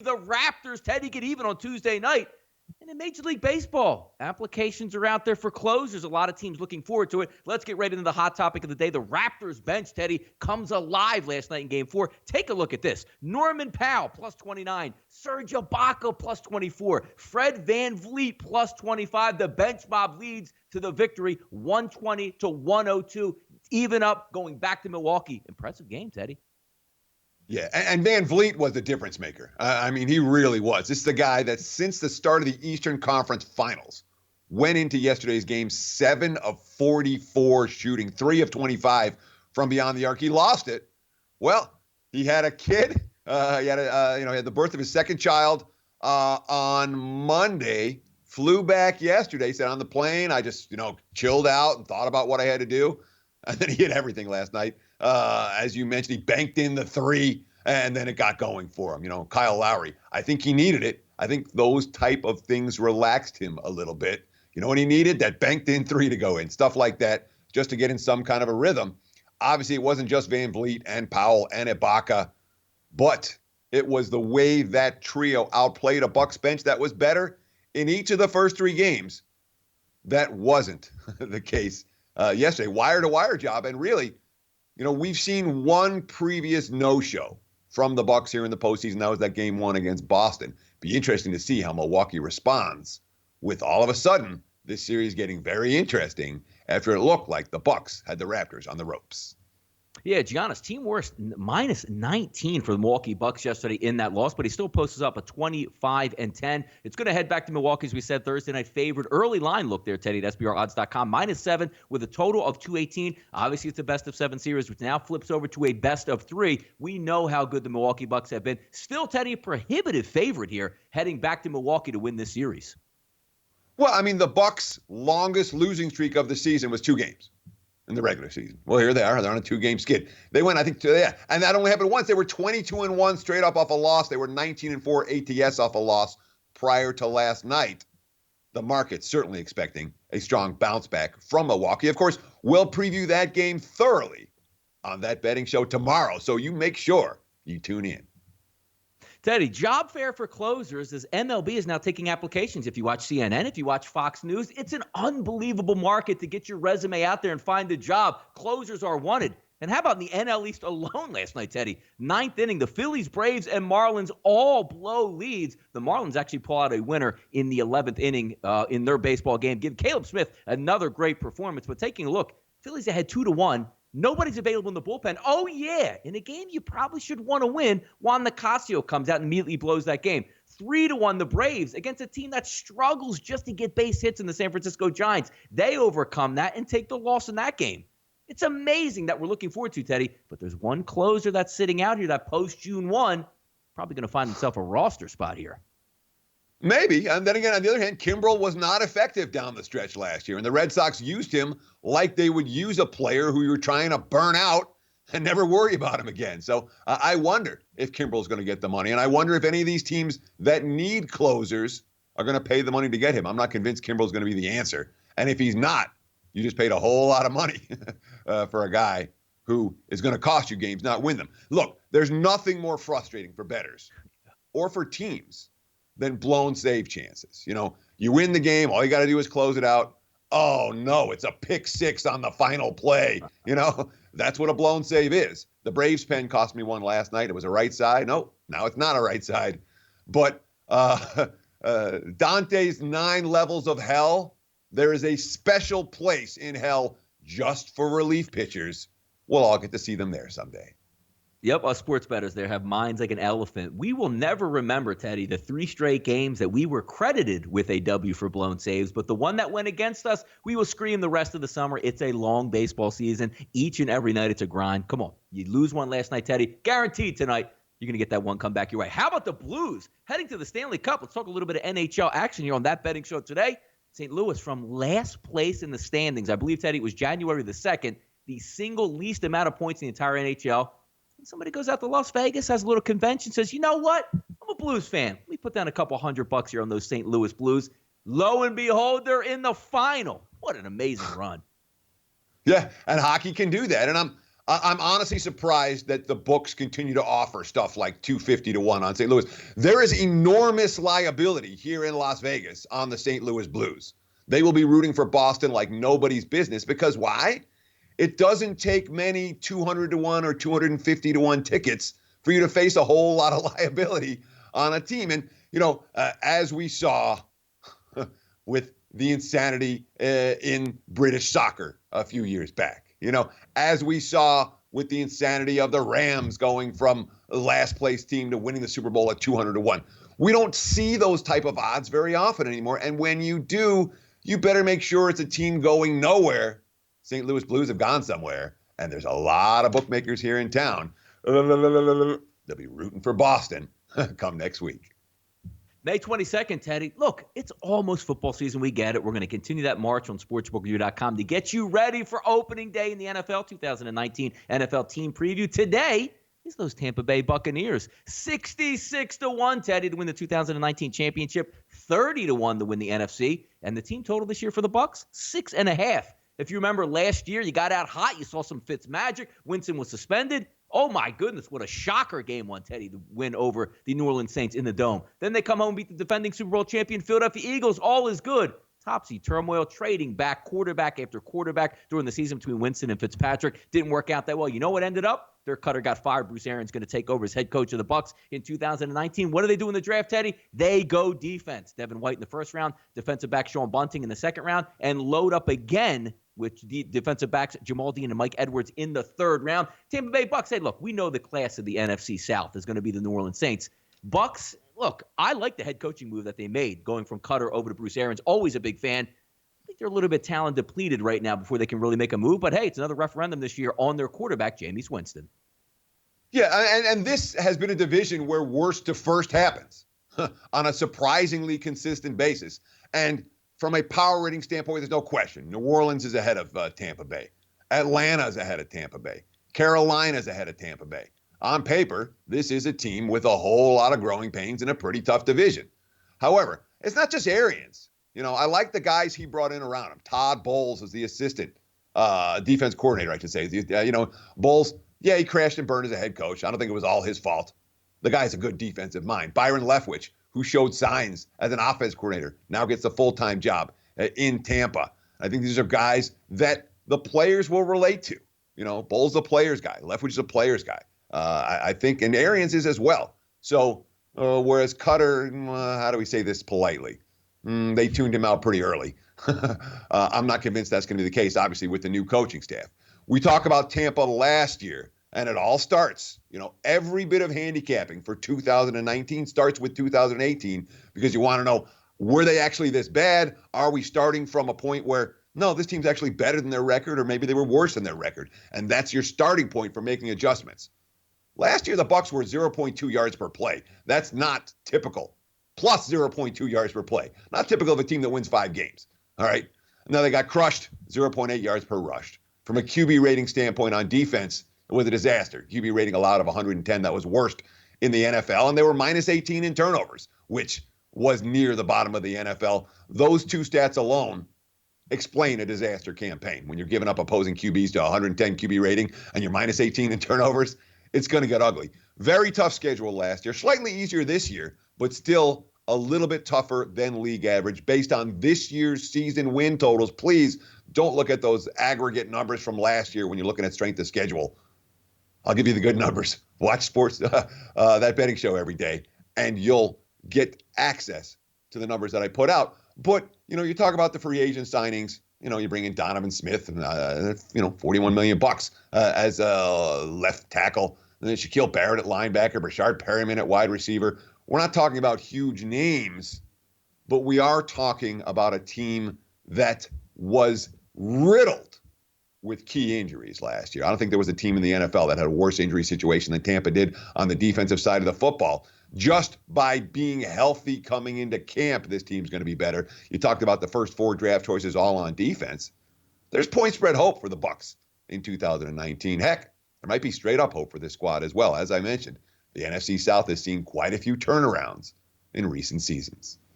the Raptors, Teddy, get even on Tuesday night. And in Major League Baseball, applications are out there for closers. A lot of teams looking forward to it. Let's get right into the hot topic of the day. The Raptors bench, Teddy, comes alive last night in Game 4. Take a look at this. Norman Powell, plus 29. Serge Ibaka, plus 24. Fred VanVleet, plus 25. The bench mob leads to the victory, 120-102. Even up, going back to Milwaukee. Impressive game, Teddy. Yeah, and VanVleet was the difference maker. I mean, he really was. This is the guy that since the start of the Eastern Conference Finals went into yesterday's game 7 of 44 shooting, 3 of 25 from beyond the arc. He lost it. Well, he had a kid. He had the birth of his second child on Monday. Flew back yesterday. Said on the plane, I just chilled out and thought about what I had to do. And then he hit everything last night. As you mentioned, he banked in the 3, and then it got going for him. Kyle Lowry, I think he needed it. I think those type of things relaxed him a little bit. You know what he needed? That banked in 3 to go in, stuff like that, just to get in some kind of a rhythm. Obviously, it wasn't just VanVleet and Powell and Ibaka, but it was the way that trio outplayed a Bucs bench that was better in each of the first 3 games. That wasn't the case yesterday. Wire-to-wire job, and really, we've seen one previous no-show from the Bucs here in the postseason. That was that Game 1 against Boston. Be interesting to see how Milwaukee responds with all of a sudden this series getting very interesting after it looked like the Bucs had the Raptors on the ropes. Yeah, Giannis, team worst, minus 19 for the Milwaukee Bucks yesterday in that loss, but he still posts up a 25-10. It's going to head back to Milwaukee, as we said, Thursday night favored. Early line look there, Teddy, at SBRodds.com, minus 7 with a total of 218. Obviously, it's a best-of-7 series, which now flips over to a best-of-3. We know how good the Milwaukee Bucks have been. Still, Teddy, a prohibitive favorite here, heading back to Milwaukee to win this series. Well, I mean, the Bucks' longest losing streak of the season was 2 games. In the regular season. Well, here they are. They're on a 2-game skid. They went, I think, and that only happened once. They were 22-1 straight up off a loss. They were 19-4 ATS off a loss prior to last night. The market's certainly expecting a strong bounce back from Milwaukee. Of course, we'll preview that game thoroughly on that betting show tomorrow, so you make sure you tune in. Teddy, job fair for closers as MLB is now taking applications. If you watch CNN, if you watch Fox News, it's an unbelievable market to get your resume out there and find a job. Closers are wanted. And how about in the NL East alone last night, Teddy? 9th inning, the Phillies, Braves, and Marlins all blow leads. The Marlins actually pull out a winner in the 11th inning in their baseball game. Give Caleb Smith another great performance. But taking a look, Phillies ahead 2-1. Nobody's available in the bullpen. Oh, yeah. In a game you probably should want to win, Juan Nicasio comes out and immediately blows that game. 3-1, the Braves against a team that struggles just to get base hits in the San Francisco Giants. They overcome that and take the loss in that game. It's amazing that we're looking forward to, Teddy. But there's one closer that's sitting out here that post-June 1, probably going to find himself a roster spot here. Maybe. And then again, on the other hand, Kimbrel was not effective down the stretch last year. And the Red Sox used him like they would use a player who you were trying to burn out and never worry about him again. So I wonder if Kimbrel's going to get the money. And I wonder if any of these teams that need closers are going to pay the money to get him. I'm not convinced Kimbrel's going to be the answer. And if he's not, you just paid a whole lot of money for a guy who is going to cost you games, not win them. Look, there's nothing more frustrating for bettors or for teams than blown save chances. You win the game, all you got to do is close it out. Oh, no, it's a pick 6 on the final play. That's what a blown save is. The Braves pen cost me one last night. It was a right side. No, now it's not a right side. But Dante's 9 levels of hell, there is a special place in hell just for relief pitchers. We'll all get to see them there someday. Yep, us sports bettors there have minds like an elephant. We will never remember, Teddy, the 3 straight games that we were credited with a W for blown saves, but the one that went against us, we will scream the rest of the summer. It's a long baseball season. Each and every night, it's a grind. Come on, you lose one last night, Teddy. Guaranteed tonight, you're going to get that one come back your way. How about the Blues heading to the Stanley Cup? Let's talk a little bit of NHL action here on that betting show today. St. Louis from last place in the standings. I believe, Teddy, it was January the 2nd, the single least amount of points in the entire NHL. Somebody goes out to Las Vegas, has a little convention, says, you know what? I'm a Blues fan. Let me put down a couple $100 here on those St. Louis Blues. Lo and behold, they're in the final. What an amazing run. Yeah, and hockey can do that. And I'm honestly surprised that the books continue to offer stuff like 250 to 1 on St. Louis. There is enormous liability here in Las Vegas on the St. Louis Blues. They will be rooting for Boston like nobody's business because why? It doesn't take many 200 to 1 or 250 to 1 tickets for you to face a whole lot of liability on a team. And, as we saw with the insanity in British soccer a few years back, as we saw with the insanity of the Rams going from last place team to winning the Super Bowl at 200 to 1. We don't see those type of odds very often anymore. And when you do, you better make sure it's a team going nowhere. St. Louis Blues have gone somewhere, and there's a lot of bookmakers here in town. They'll be rooting for Boston come next week. May 22nd, Teddy. Look, it's almost football season. We get it. We're going to continue that march on sportsbookreview.com to get you ready for opening day in the NFL 2019 NFL team preview. Today is those Tampa Bay Buccaneers. 66 to 1, Teddy, to win the 2019 championship. 30 to 1 to win the NFC. And the team total this year for the Bucs, 6.5. If you remember last year, you got out hot. You saw some Fitz magic. Winston was suspended. Oh, my goodness, what a shocker game one, Teddy, to win over the New Orleans Saints in the Dome. Then they come home and beat the defending Super Bowl champion Philadelphia Eagles. All is good. Topsy turmoil, trading back quarterback after quarterback during the season between Winston and Fitzpatrick. Didn't work out that well. You know what ended up? Their cutter got fired. Bruce Arians going to take over as head coach of the Bucs in 2019. What do they do in the draft, Teddy? They go defense. Devin White in the first round, defensive back Sean Bunting in the second round, and load up again with the defensive backs Jamal Dean and Mike Edwards in the third round. Tampa Bay Bucs say, look, we know the class of the NFC South is going to be the New Orleans Saints. Bucs, look, I like the head coaching move that they made, going from Cutter over to Bruce Arians. Always a big fan. I think they're a little bit talent depleted right now before they can really make a move. But, hey, it's another referendum this year on their quarterback, Jameis Winston. Yeah, and this has been a division where worst to first happens on a surprisingly consistent basis. And from a power rating standpoint, there's no question. New Orleans is ahead of Tampa Bay. Atlanta's ahead of Tampa Bay. Carolina's ahead of Tampa Bay. On paper, this is a team with a whole lot of growing pains in a pretty tough division. However, it's not just Arians. I like the guys he brought in around him. Todd Bowles is the assistant defense coordinator, I should say. Bowles, yeah, he crashed and burned as a head coach. I don't think it was all his fault. The guy's a good defensive mind. Byron Leftwich, who showed signs as an offense coordinator, now gets a full-time job in Tampa. I think these are guys that the players will relate to. Bowles a player's guy. Leftwich is a player's guy. I think, and Arians is as well. So, whereas Cutter, how do we say this politely? They tuned him out pretty early. I'm not convinced that's going to be the case, obviously, with the new coaching staff. We talk about Tampa last year, and it all starts, every bit of handicapping for 2019 starts with 2018 because you want to know, were they actually this bad? Are we starting from a point where, no, this team's actually better than their record, or maybe they were worse than their record? And that's your starting point for making adjustments. Last year, the Bucs were 0.2 yards per play. That's not typical. Plus 0.2 yards per play. Not typical of a team that wins 5 games. All right. Now they got crushed, 0.8 yards per rush. From a QB rating standpoint on defense, it was a disaster. QB rating allowed of 110. That was worst in the NFL. And they were minus 18 in turnovers, which was near the bottom of the NFL. Those two stats alone explain a disaster campaign. When you're giving up opposing QBs to 110 QB rating and you're minus 18 in turnovers, it's going to get ugly. Very tough schedule last year. Slightly easier this year, but still a little bit tougher than league average based on this year's season win totals. Please don't look at those aggregate numbers from last year when you're looking at strength of schedule. I'll give you the good numbers. Watch sports, that betting show every day, and you'll get access to the numbers that I put out. But, you talk about the free agent signings. You bring in Donovan Smith, and, $41 million as a left tackle. And then Shaquille Barrett at linebacker, Brashard Perryman at wide receiver. We're not talking about huge names, but we are talking about a team that was riddled with key injuries last year. I don't think there was a team in the NFL that had a worse injury situation than Tampa did on the defensive side of the football. Just by being healthy coming into camp, this team's going to be better. You talked about the first 4 draft choices all on defense. There's point spread hope for the Bucs in 2019. Heck, there might be straight up hope for this squad as well. As I mentioned, the NFC South has seen quite a few turnarounds in recent seasons.